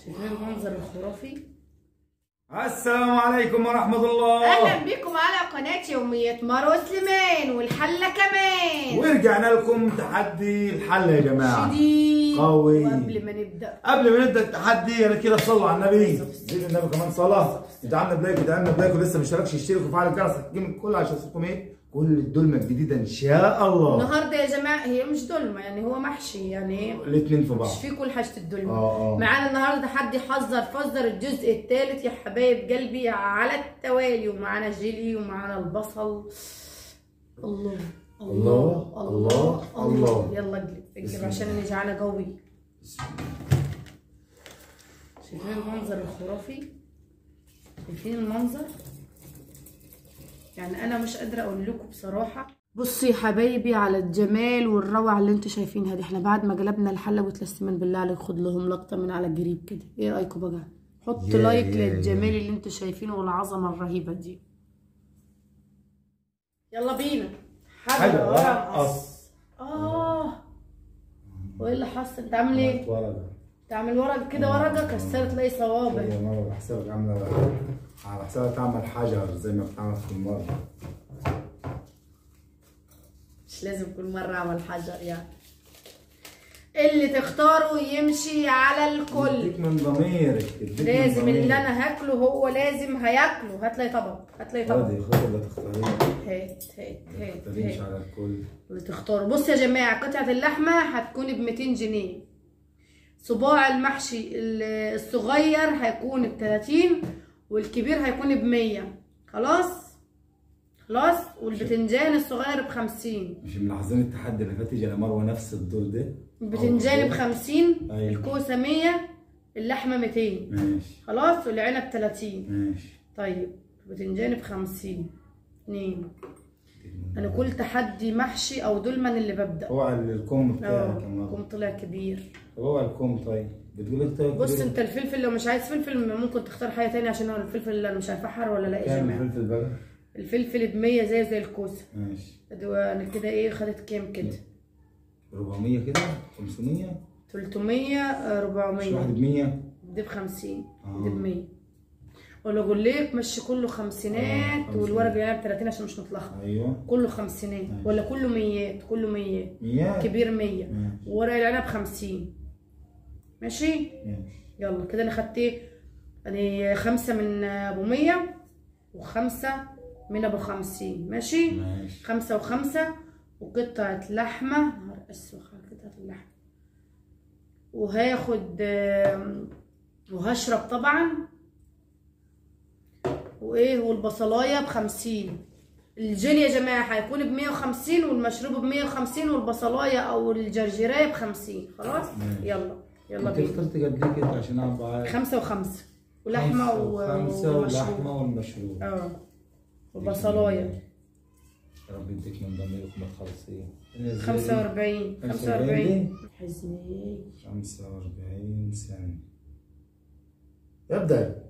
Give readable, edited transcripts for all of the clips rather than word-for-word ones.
شايفين المنظر الخرافي؟ السلام عليكم ورحمة الله. أهلا بكم على قناة يوميات مروة سليمان والحلة كمان. ورجعنا لكم تحدي الحلة يا جماعة. شديد قوي. وقبل ما نبدأ التحدي يا كده صلوا على النبي. زيد النبي كمان صلاة. ادعمنا بلايك ولسه ما اشتركش يشترك وفعل الجرس الحكيم الكل عشان يوصلكم ايه؟ كل الدولمة الجديدة إن شاء الله. النهارده يا جماعة هي مش دولمة، يعني هو محشي، يعني الاثنين في بعض. مش في كل حاجة الدولمة. معانا النهارده تحدي حذر فذر الجزء الثالث يا حبايب قلبي على التوالي، ومعانا جيلي ومعانا البصل. الله الله الله الله. يلا اقلب عشان انا جعانة قوي. شايفين المنظر الخرافي؟ شايفين المنظر؟ يعني انا مش قادره اقول لكم بصراحه. بصوا يا حبايبي على الجمال والروعه اللي انتوا شايفينها دي. احنا بعد ما قلبنا الحله وتلسمن بالله عليك خد لهم لقطه من على الجريب كده. ايه رايكم بقى؟ حطوا لايك للجمال اللي انتوا شايفينه والعظمه الرهيبه دي. يلا بينا. حاجه رقص. وايه اللي حصل؟ انت عامل ايه؟ ورقه. تعمل ورقه كده، ورقه كسرت تلاقي صوابع. هي مره بحسابك عامله على حسابها تعمل حجر زي ما بتعمل كل مره. مش لازم كل مرة اعمل حجر يعني. اللي تختاره يمشي على الكل. اديك من ضميرك. لازم اللي انا هاكله هو لازم هياكله. هات لي طبق، هات لي طبق. خدي اللي تختاريه. هات ما تختاريش على الكل. اللي تختاره. بص يا جماعة، قطعة اللحمة هتكون ب 200 جنيه. صباع المحشي الصغير هيكون ب 30 والكبير هيكون ب 100. خلاص؟ والبتنجان الصغير ب 50. مش ملاحظين التحدي اللي فات يا مروه نفس الدور ده؟ البتنجان ب 50. أيوة. الكوسه 100. اللحمه 200. ماشي. خلاص. والعنب 30. ماشي. طيب البتنجان ب 50. 2. انا كل تحدي محشي او دولمن اللي ببدا. اوعى الكوم بتاعك يا مروه. الكوم طلع كبير. اوعى الكوم. طيب بتقول انت بص انت الفلفل لو مش عايز فلفل ممكن تختار حاجه تانية، عشان هو الفلفل اللي انا مش هيفحر ولا لا يا جماعه. الفلفل بقى؟ الفلفل ب 100 زي الكوسه. ماشي. انا كده ايه خدت كام كده؟ 400 كده؟ 500 300 400. مش واحد ب 100؟ دي ب 50. دي ب 100. ولا اقول لك مشي كله خمسينات والورق يعني ب 30 عشان مش نتلخبط. ايوه كله خمسينات ولا كله ميات؟ كله ميات. 100 كبير 100 وورق العنب 50. ماشي؟ يلا كده انا خدت ايه؟ يعني 5 من ابو 100 و5 من ابو 50. ماشي؟ 5 و5 وقطعة لحمة. نهار اسود على قطعة اللحمة. وهاخد وهشرب طبعا. وايه؟ والبصلايه ب 50. الجيلي يا جماعه هيكون ب 150 والمشروب ب 150 والبصلايه او الجرجيرايه ب 50. خلاص؟ يلا بينا. انت اخترت قد ايه كده عشان ابقى عارف؟ 5 و5 ولحمه والمشروب. وبصلايه. يا رب يديك من ضميرك ما تخلصيه. 45 حزني. 45 ثانية. ابدأ.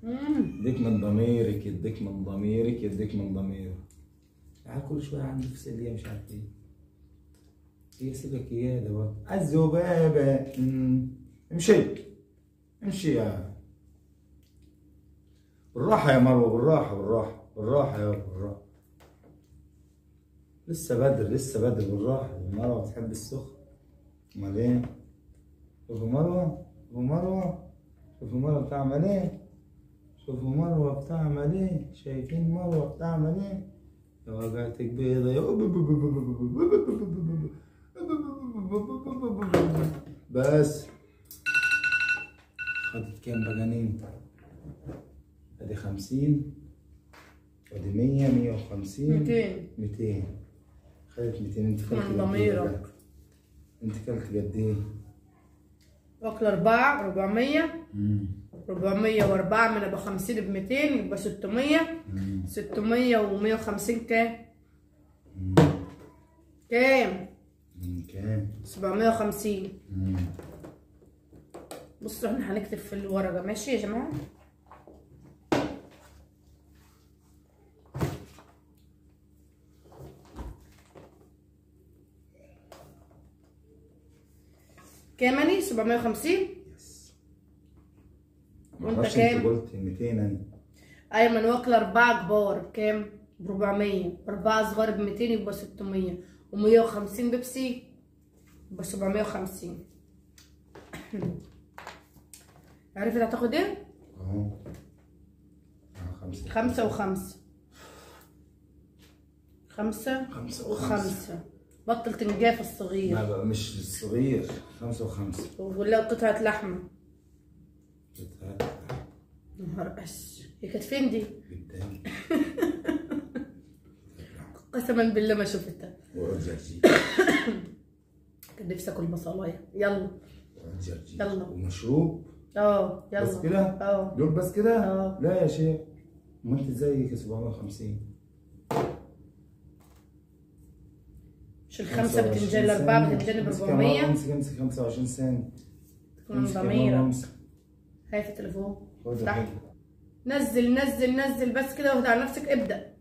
يديك من ضميرك يديك من ضميرك يديك من ضميرك. يعني كل شوية عندي في سلية مش عارف ايه. هي سيبك اياه ده برضه. الذبابة. امشي يا بالراحة يا مروة. بالراحة يا بالراحة. لسه بدري بالراحة. مروة بتحب السخن. امال ايه؟ شوفوا مروة بتعمل ايه؟ شايفين مروة بتعمل ايه؟ يا وجعتك بيضة يا بس. خدت كام بجانين؟ ادي 50 وادي 100 150 200. خدت 200. انت كلت من ضميرك. انت كلت قد ايه؟ واكله 400. 404 من ابو 50 ب 200 يبقى 600. 600 و150 كام؟ كام؟ 750. بصوا احنا هنكتب في الورقه. ماشي يا جماعه؟ كامني 750. وانت معرفش كام؟ انت قلت 200 انا. ايمن واكله 4 كبار بكام؟ ب 400. 4 صغار ب 200 يبقى 600. و150 بيبسي يبقى 750. عرفت هتاخد ايه؟ اهو 5 وخمسة. 5 وخمسة. بطل تنجاف الصغير. لا بقى مش الصغير، 5 و5. ولا قطعة لحمة. قطعة نهار قش. هي كانت فين دي؟ قدام. قسما بالله ما شفتها. وعود جرجير. كان نفسي اكل بصلايه. يلا. وعود جرجير. يلا. ومشروب. يلا. بس كده؟ دول بس كده؟ لا يا شيخ. ما انت زيك 750. مش الخمسة بتنجان ال4 بتنجان ب 400. امسك 25 سنة. تكون ضميرك. هاي التليفون. افتح. نزل نزل نزل بس كده واهدى على نفسك. ابدأ.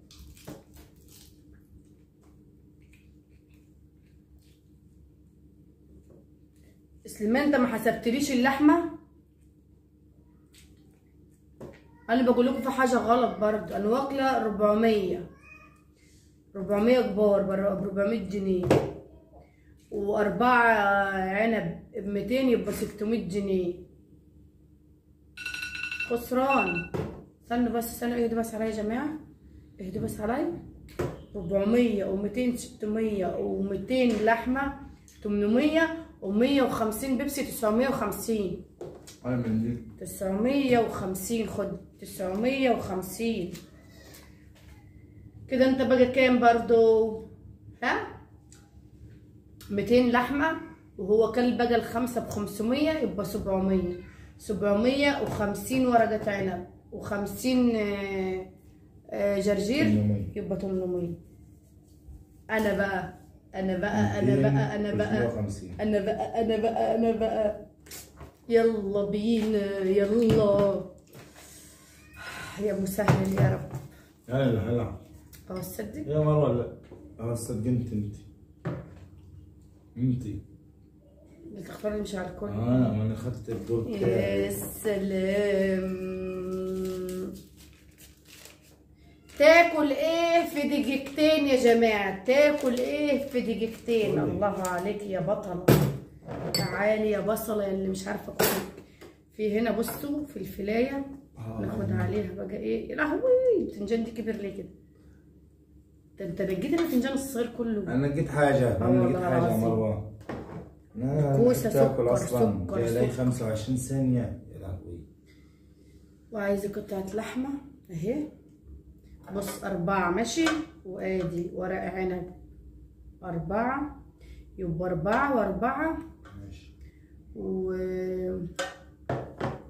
سليمان انت ما حسبتليش اللحمة. انا بقول لكم في حاجة غلط برضو. انا واكلة 400 كبار ب 400 جنيه. و4 عنب ب 200 يبقى 600 جنيه. خسران. استنوا بس استنوا. اهدوا بس عليا يا جماعة. اهدوا بس عليا. 400 و200 600 و200 لحمة 800 و150 بيبسي 950. انا من دي 950. خد 950 كده. انت بقى كام برضو؟ ها 200 لحمة. وهو كل بقى ال5 ب500 يبقى 700. 750 ورقة عنب و50 جرجير يبقى 800. انا بقى يلا بينا. يلا يا مسهل يا رب. هلا تصدق يا مرة. لا صدقت انت بتختارني مش على الكل. ما انا خدت الدور بتاعي. يا سلام. تاكل ايه في دقيقتين يا جماعه؟ تاكل ايه في دقيقتين؟ الله عليك يا بطل. تعالي يا بصله يا اللي مش عارفه اكل. في هنا بصوا في الفلايه ناخد عليها بقى ايه. يا لهوي البتنجان دي كبر ليه كده؟ ده انت نجيت البتنجان الصغير كله. انا نجيت حاجه. يا مروه. كوسه سكر اصلا جاي 25 ثانيه. يا لهوي. وعايزه قطعه لحمه اهي. بص 4 ماشي. وادي ورق عنب 4 يبقى 4 و4 ماشي.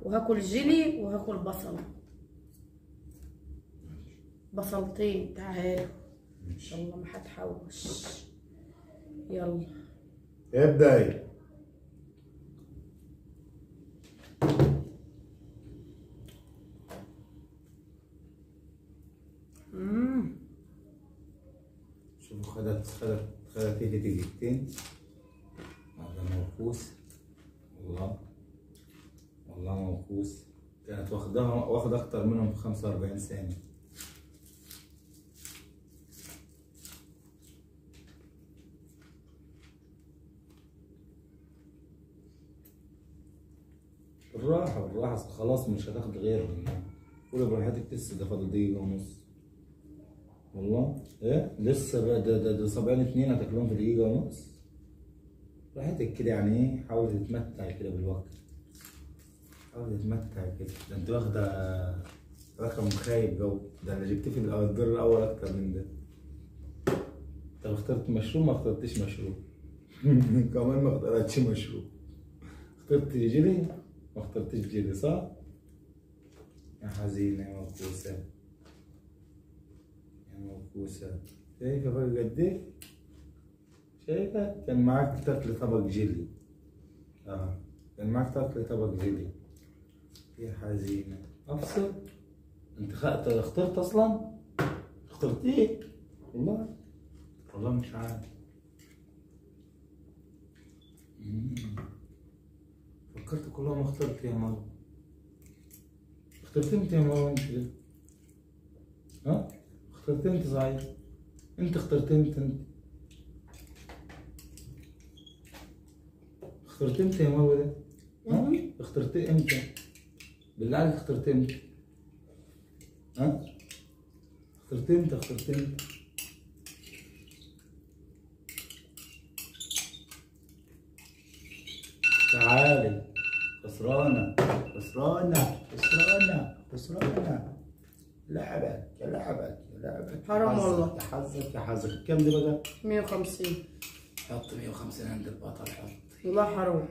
وهاكل جيلي وهاكل بصل. بصلتين. تعالوا ان شاء الله ما هتحوش. يلا ابدأي. شوفوا خدت ايه دقيقتين. هذا موقوس. والله موقوس. كانت واخد اكتر منهم في 45 ثانية. بالراحة خلاص مش هتاخد غيرهم. كل براحتك. لسه ده فاضل دقيقة ونص. والله ايه لسه بقى. ده صبعين 2 هتاكلهم في دقيقة ونص. براحتك كده يعني ايه. حاول تتمتع كده بالوقت. حاول تتمتع كده. ده انت واخدة رقم خايب جو. ده انا جبت في الدور الاول اكتر من ده. طب اخترت مشروب ما اخترتش مشروب. كمان ما اخترتش مشروب. اخترت جيلي ما اخترتش جيلي صح؟ يا حزينة يا موكوسة. يا موكوسة. شايفة بقى قد ايه؟ شايفة؟ كان معاك تاكلي طبق جيلي. كان معاك تاكلي طبق جيلي. يا حزينة. افصل. انت اخترت اصلا؟ اخترت ايه؟ والله مش عارف. كلهم اخترت يا مروة. اخترت انت يا مروة انت كده. ها؟ اخترت انت صحيح. انت اخترت انت. اخترت امتى يا مروة ده؟ ها؟ اخترت امتى؟ بالله عليك اخترت امتى؟ ها؟ اخترت امتى؟ تعالي. خسرانة. لعبك. حرام والله. يا حظك كام دي بقى؟ 150. حط 150 عند البطل حط. والله حرام.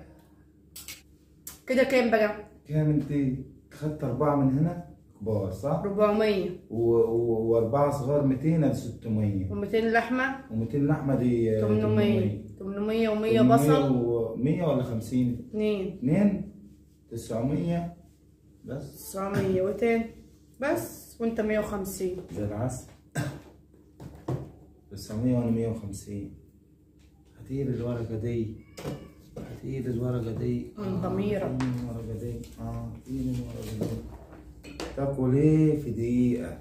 كده كام بقى؟ كام انت؟ خدت 4 من هنا كبار صح؟ 400 و4 صغار 200 ادي 600 و200 لحمة و200 لحمة دي 800 و100 بصل 100 ولا 50؟ 2 900 بس 900 و200 بس وانت 150 زي العسل. 900 وانا 150. هاتيلي الورقة دي من ضميرك. هاتيلي الورقة دي. تاكل ايه في دقيقة؟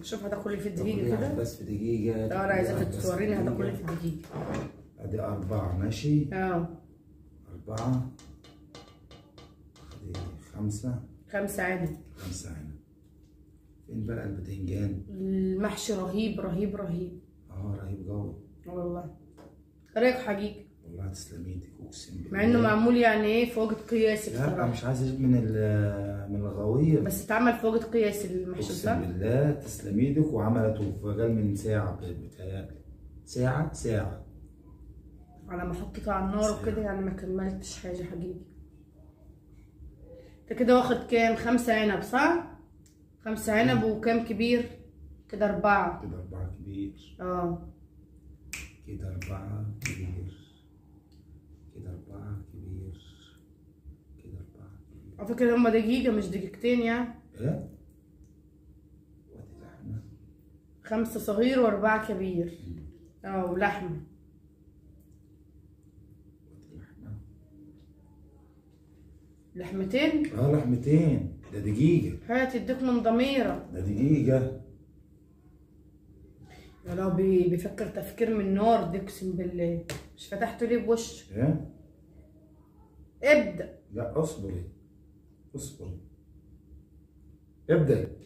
شوف هتاكل ايه في الدقيقة كده؟ بس في دقيقة. انا عايزاك توريني هتاكل ايه في الدقيقة. ادي 4 ماشي؟ 4 ادي 5 عنب. 5 عنب. فين بقى الباذنجان؟ المحشي رهيب. رهيب قوي. والله ريق حقيقي. والله تسلمي ايدك اقسم بالله. مع انه معمول يعني ايه في وقت قياسي بصراحة. لا مش عايز اجيب من الغويط. بس اتعمل في وقت قياسي المحشي صح؟ اقسم بالله تسلمي ايدك وعملته في اقل من ساعة بتهيألي. ساعة على ما حطيته على النار وكده يعني ما كملتش حاجة حقيقي. انت كده واخد كام؟ 5 عنب صح؟ 5 عنب وكام كبير؟ كده 4. كده 4 كبير. كده 4 كبير. على فكرة هما دقيقة مش دقيقتين يعني. ايه؟ ودي لحمة. 5 صغير و4 كبير. ولحمة. لحمتين؟ لحمتين. ده دقيقة. هات يديك من ضميرك. ده دقيقة. يا لو بيفكر تفكير من نار دي اقسم بالله. مش فتحته ليه بوش؟ ايه؟ ابدأ. لا اصبري. ابدأ.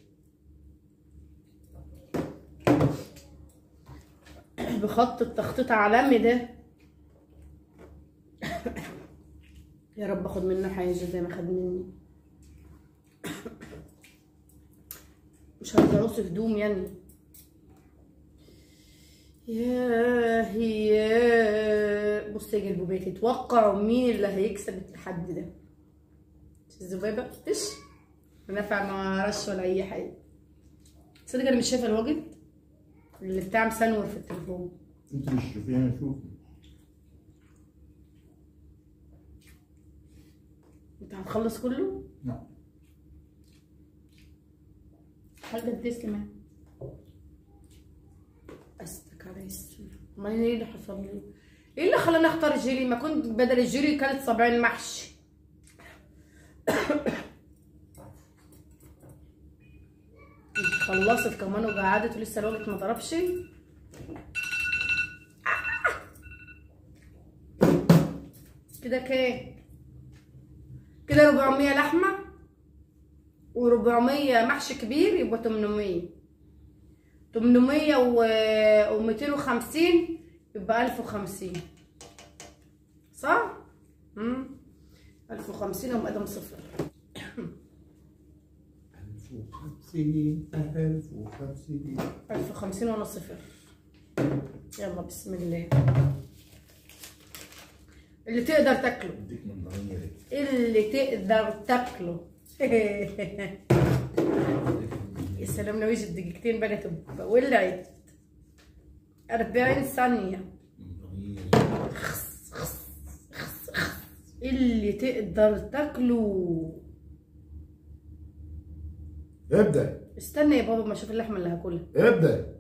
بخط التخطيط عالمي ده. يا رب اخد منه حاجة زي ما خد مني. مش هرجعوش هدوم يعني. يا بصي يا قلبوباتي توقعوا مين اللي هيكسب التحدي ده؟ الذبابة ايش؟ نافع ما رش ولا اي حاجة. تصدق انا مش شايفة الوقت اللي بتاع مسنور في التليفون. انت مش شايفين شوف. انت هتخلص كله؟ لا. حاجة تسلم. استك على السلام. امال ايه اللي حصل لي؟ ايه اللي خلاني اختار الجيلي؟ ما كنت بدل الجيلي كانت 70 محشي. خلصت كمان وقعدت ولسه الوقت ما ضربش. كده كام؟ كده 400 لحمه و400 محشي كبير يبقى 800 و250 يبقى 1050 صح؟ 1050 ومقدم صفر. 1050 وانا صفر. يلا بسم الله. اللي تقدر تاكله. اديك من ضميرك. اللي تقدر تاكله. يا سلام لو يجي الدقيقتين بقى تبقى ولعت. 40 ثانية. اللي تقدر تاكله. ابدأ. استنى يا بابا ما اشوف اللحمة اللي هاكلها. ابدأ.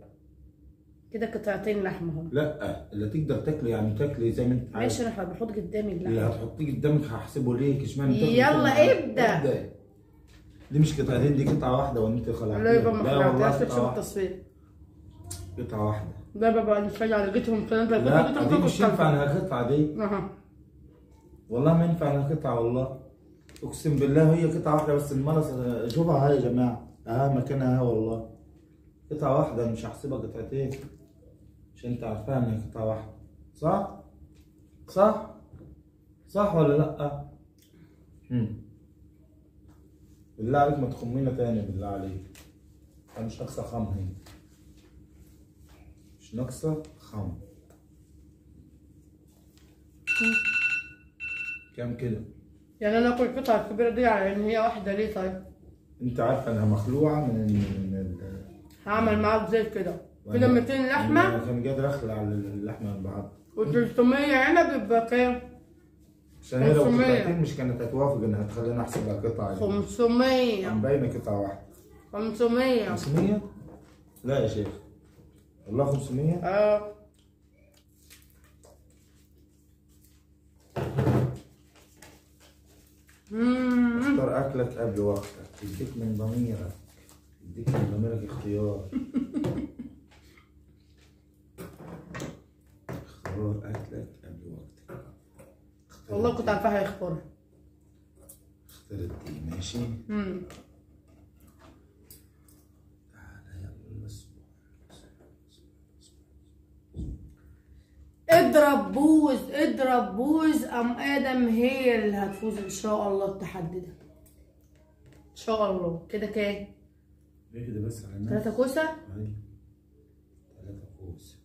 كده قطعتين لحمه اهم. لا اللي تقدر تاكله يعني تاكلي زي ما انت عايز. ماشي انا بحط قدامي اللحمه. اللي هتحطيه قدامك هحسبه ليك، اشمعنى تاكلي يلا ابدا. دي مش قطعتين، دي قطعه واحده وانت خلعتيها. لا يبقى ما خلعتهاش. قطعه شوف واحده. التصوير. قطعه واحده. لا بابا انا مش على لقيتهم كده. لا دي مش ينفع انها قطعه دي. والله ما ينفع انها قطعه والله. اقسم بالله هي قطعه واحده بس. المرص شوفها هاي يا جماعه، مكانها ها والله. قطعه واحده، مش هحسبها قطعتين عشان انت عارفاها ان هي قطعه واحده. صح؟ صح؟ صح ولا لا؟ بالله عليك ما تخمينا تاني بالله عليك. انا مش ناقصه خم هي. مش ناقصه خم. كام كده؟ يعني انا اكل القطعه الكبيره دي على ان هي واحده ليه طيب؟ انت عارفه انها مخلوعه من هعمل معاك زي كده 200 لحمه. انا كان قادر اخلع اللحمه من بعض. و300 عنب يبقى كام؟ عشان هي لو قطعتين مش كانت هتوافق انها تخليني احسبها قطعه. 500 باينه قطعه واحده. 500 500 لا يا شيخ والله 500. اختار اكلك قبل وقتك. يديك من ضميرك، يديك من ضميرك اختيار. اختار اكلك قبل وقتك. والله كنت عارفاها هيختارها. اختار دي ماشي. تعالى يلا اصبر. اضرب بوز اضرب بوز. ام ادم هي اللي هتفوز ان شاء الله التحدي ده ان شاء الله. كده كام؟ ليه كده بس على الناس؟ 3 كوسه. ايوه 3 كوسه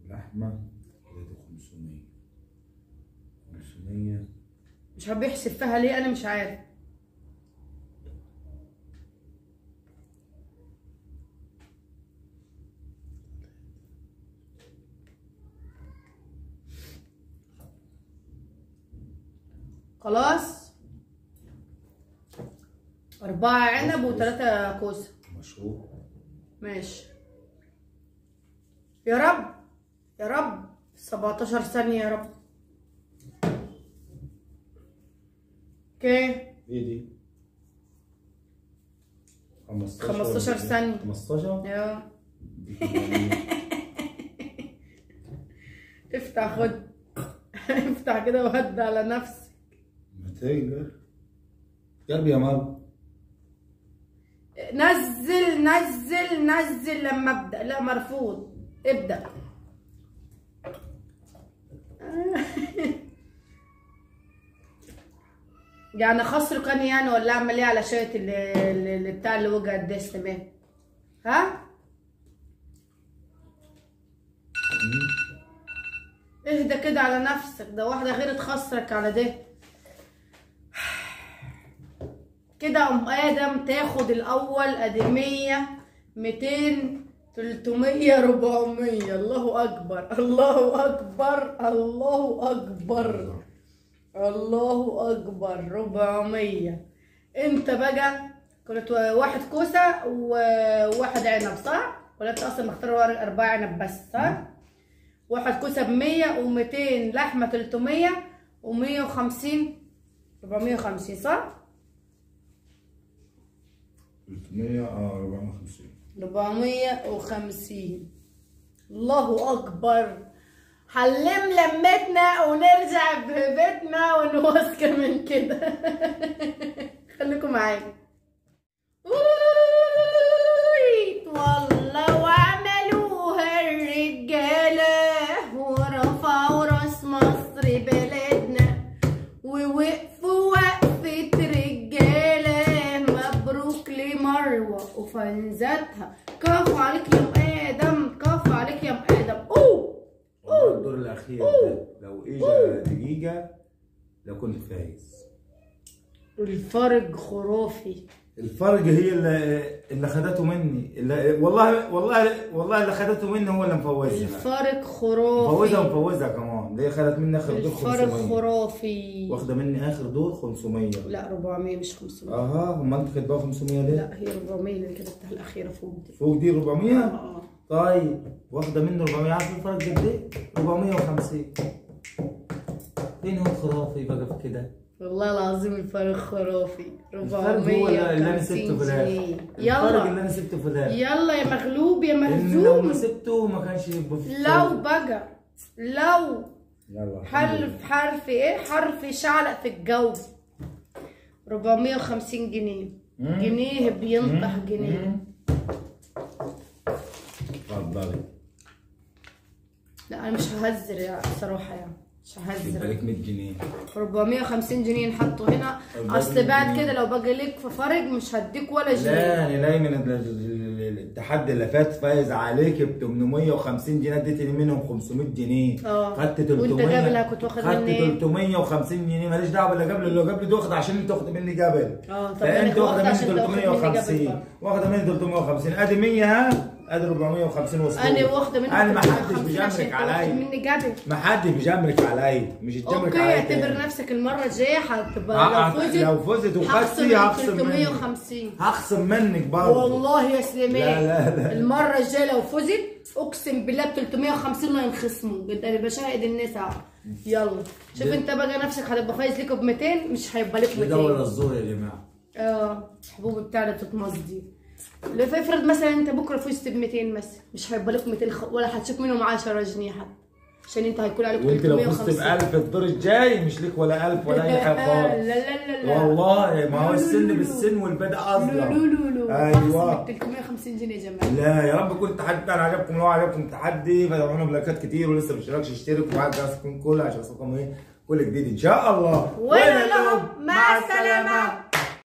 لحمه. 500 مش حابب يحسب فيها ليه انا مش عارف. خلاص 4 عنب و3 كوسه. مشروع ماشي. يا رب يا رب. 17 ثانية يا رب. اوكي. ايه دي؟ 15 ثانية. 15 يا افتح خد. افتح كده وهد على نفسك. ما تقدر قلبي يا ماما. نزل نزل نزل لما ابدا. لا مرفوض. ابدا. يعني خسر كان يعني ولا اعمل ايه على شويه اللي بتاع اللي وجع الدسم؟ ها اهدى كده على نفسك. ده واحده غير تخسرك على ده كده. ام ادم تاخد الاول. ادي 100 200 300 400. الله اكبر الله اكبر الله اكبر الله اكبر. 400. انت بقى كنت 1 كوسه وواحد عنب صح؟ ولا انت اصلا مختار 4 عنب بس صح؟ 1 كوسه ب100 و200 لحمه 300 و150 450 صح؟ 300 450. 450. الله اكبر. هنلم لمتنا ونرجع ببيتنا ونوسكى من كده. خليكم معايا. والله وعملوها الرجاله ورفعوا راس مصر بلدنا ووقفوا وقفه رجاله. مبروك لمروه وفنزتها. كفو عليك يا ام ادم. كفو عليك يا ام ادم. الدور الاخير ده لو اجى دقيقه لو كنت فايز. الفرق خرافي. الفرق هي اللي خدته مني، والله اللي خدته مني هو اللي مفوزها. الفرق خرافي. مفوزها كمان، دي خدت مني اخر دور 500. الفرق خرافي. واخده مني اخر دور 500. لا 400 مش 500. امال انت كاتباها 500 ليه؟ لا هي 400 اللي كتبتها الاخيره فوق دي. فوق دي 400؟ طيب واخده مني 400. عارف الفرق قد ايه؟ 450. فين هو الخرافي بقى في كده؟ والله العظيم الفرق خرافي. 450 هو اللي انا سبته في الاخر. يلا الفرق اللي انا سبته في الاخر. يلا يا مغلوب يا مهزوم. لو ما سبته ما كانش يبقى في لو بقى لو يلا حرف ايه؟ حرف شعلق في الجو. 450 جنيه. جنيه بينطح جنيه. اتفضلي. لا انا مش ههزر يا صراحه يعني مش ههزر. يبقى لك 100 جنيه. 450 جنيه نحطه هنا. اصل بعد كده لو باجي لك في فرق مش هديك ولا جنيه. لا انا دايما التحدي اللي فات فايز عليك ب 850 جنيه، اديتني منهم 500 جنيه. خدت 300. وانت قبلها كنت واخد مني خدت 350 جنيه. ماليش دعوه باللي قبل، اللي قبل ده واخد عشان انت واخد مني قبل. طب فانت واخده مني 350. واخده مني 350. ادي 100 ها، ادي 450 وصلت. انا واخده منك. انا ما حدش بيجاملك عليا. مني قبل. ما حدش بيجاملك عليا، مش الجمرك عليا. اوكي اعتبر نفسك المره الجايه هتبقى لو فزت وخدتي هخصم منك. 350 هخصم منك برضه والله يا سليمان. لا المره الجايه لو فزت اقسم بالله ب 350 لا ينخصموا. انا بشاهد الناس. يلا شوف انت بقى نفسك هتبقى فايز ليك ب 200 مش هيبقى لك 200. ده ولا الزور يا جماعه. الحبوب بتاعنا بتتمص دي. افرض مثلا انت بكره فزت ب 200 مثلا مش هيبقى لك 200 ولا هتشوف منهم 10 جنيه حتى عشان انت هيكون عليك 350. وانت لو فزت ب 1000 الدور الجاي مش ليك ولا 1000 ولا اي حاجه خالص. لا والله ما هو السن بالسن والبدء اصلا. ايوه 350 جنيه يا جماعه. لا يا رب يكون التحدي بتاعنا عجبكم. لو عجبكم التحدي فتابعونا بلايكات كتير، ولسه ما اشتركش اشترك وعلى الجرس يكون كله عشان يوصلكم كل جديد ان شاء الله. ولا مع السلامه.